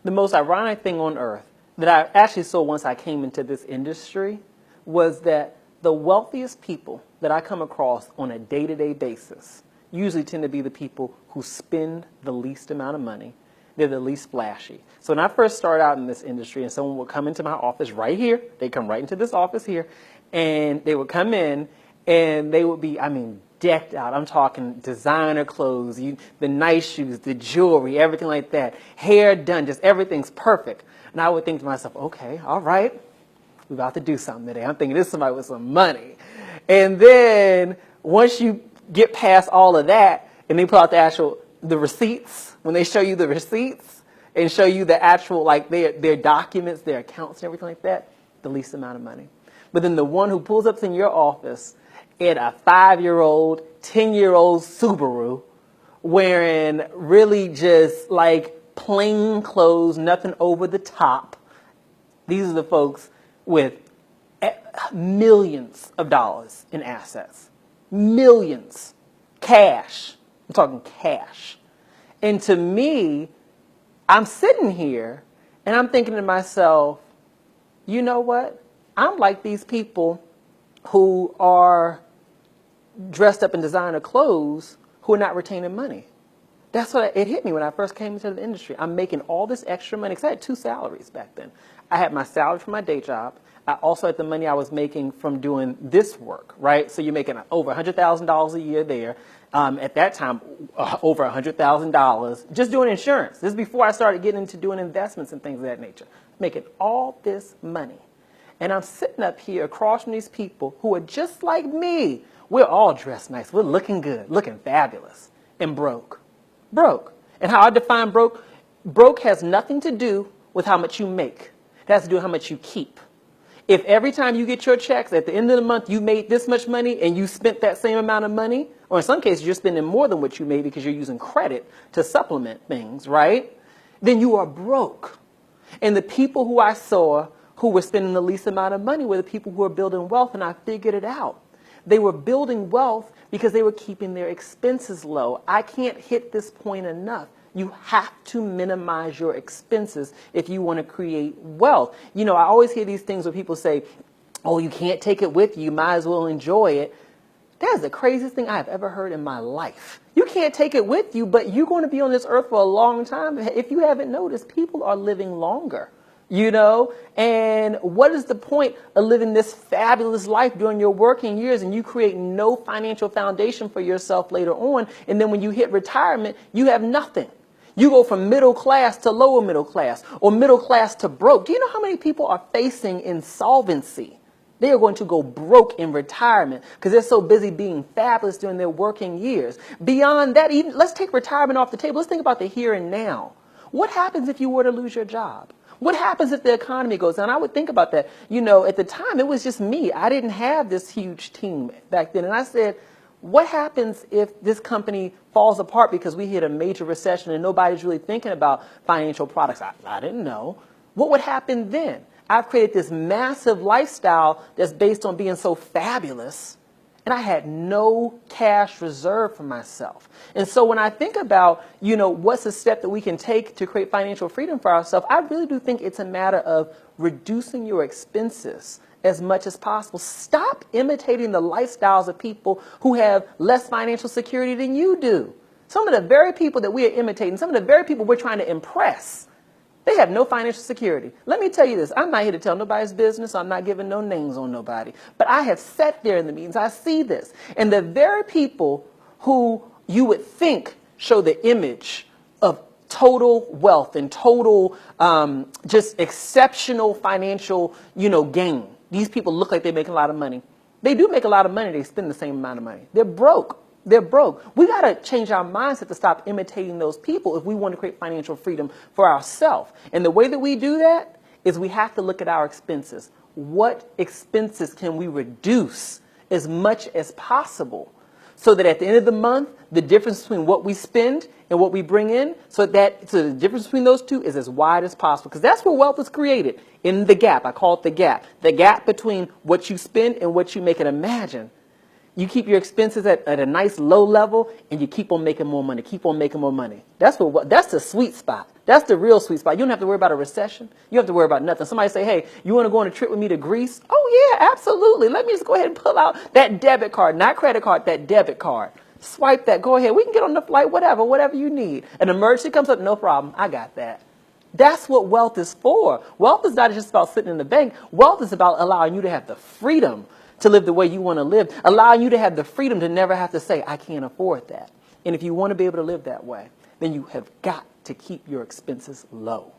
The most ironic thing on earth that I actually saw once I came into this industry was that the wealthiest people that I come across on a day-to-day basis usually tend to be the people who spend the least amount of money. They're the least flashy. So when I first started out in this industry and someone would come into my office right here, they come right into this office here, and they would come in and they would be, decked out. I'm talking designer clothes, the nice shoes, the jewelry, everything like that. Hair done, just everything's perfect. And I would think to myself, okay, all right, we're about to do something today. I'm thinking this is somebody with some money. And then once you get past all of that and they pull out the receipts, when they show you the receipts and show you the actual, like their documents, their accounts and everything like that, the least amount of money. But then the one who pulls up in your office in a 5-year-old, 10-year-old Subaru wearing really just like plain clothes, nothing over the top. These are the folks with millions of dollars in assets. Millions. Cash. I'm talking cash. And to me, I'm sitting here and I'm thinking to myself, you know what? I'm like these people who are dressed up in designer clothes who are not retaining money. That's what it hit me when I first came into the industry. I'm making all this extra money because I had 2 salaries back then. I had my salary from my day job. I also had the money I was making from doing this work, right? So you're making over $100,000 a year there. At that time, over $100,000 just doing insurance. This is before I started getting into doing investments and things of that nature. Making all this money. And I'm sitting up here across from these people who are just like me. We're all dressed nice. We're looking good, looking fabulous, and broke. Broke. And how I define broke, broke has nothing to do with how much you make. It has to do with how much you keep. If every time you get your checks, at the end of the month, you made this much money and you spent that same amount of money, or in some cases, you're spending more than what you made because you're using credit to supplement things, right? Then you are broke. And the people who I saw who were spending the least amount of money were the people who were building wealth, and I figured it out. They were building wealth because they were keeping their expenses low. I can't hit this point enough. You have to minimize your expenses if you want to create wealth. I always hear these things where people say, oh, you can't take it with you. You might as well enjoy it. That is the craziest thing I have ever heard in my life. You can't take it with you, but you're going to be on this earth for a long time. If you haven't noticed, people are living longer. And what is the point of living this fabulous life during your working years and you create no financial foundation for yourself later on, and then when you hit retirement, you have nothing. You go from middle class to lower middle class or middle class to broke. Do you know how many people are facing insolvency? They are going to go broke in retirement because they're so busy being fabulous during their working years. Beyond that, even let's take retirement off the table. Let's think about the here and now. What happens if you were to lose your job? What happens if the economy goes down? I would think about that. At the time, it was just me. I didn't have this huge team back then. And I said, what happens if this company falls apart because we hit a major recession and nobody's really thinking about financial products? I didn't know. What would happen then? I've created this massive lifestyle that's based on being so fabulous, and I had no cash reserved for myself. And so when I think about, what's a step that we can take to create financial freedom for ourselves, I really do think it's a matter of reducing your expenses as much as possible. Stop imitating the lifestyles of people who have less financial security than you do. Some of the very people that we are imitating, some of the very people we're trying to impress, they have no financial security. Let me tell you this. I'm not here to tell nobody's business. I'm not giving no names on nobody. But I have sat there in the meetings. I see this. And the very people who you would think show the image of total wealth and total just exceptional financial, gain. These people look like they make a lot of money. They do make a lot of money. They spend the same amount of money. They're broke. They're broke. We got to change our mindset to stop imitating those people if we want to create financial freedom for ourselves. And the way that we do that is we have to look at our expenses. What expenses can we reduce as much as possible so that at the end of the month, the difference between what we spend and what we bring in, so the difference between those two is as wide as possible. Because that's where wealth is created, in the gap. I call it the gap. The gap between what you spend and what you make. And imagine You keep your expenses at a nice low level, and you keep on making more money, keep on making more money. That's the sweet spot. That's the real sweet spot. You don't have to worry about a recession. You don't have to worry about nothing. Somebody say, hey, you want to go on a trip with me to Greece? Oh, yeah, absolutely. Let me just go ahead and pull out that debit card, not credit card, that debit card. Swipe that. Go ahead. We can get on the flight, whatever you need. An emergency comes up, no problem. I got that. That's what wealth is for. Wealth is not just about sitting in the bank. Wealth is about allowing you to have the freedom to live the way you want to live, allowing you to have the freedom to never have to say, I can't afford that. And if you want to be able to live that way, then you have got to keep your expenses low.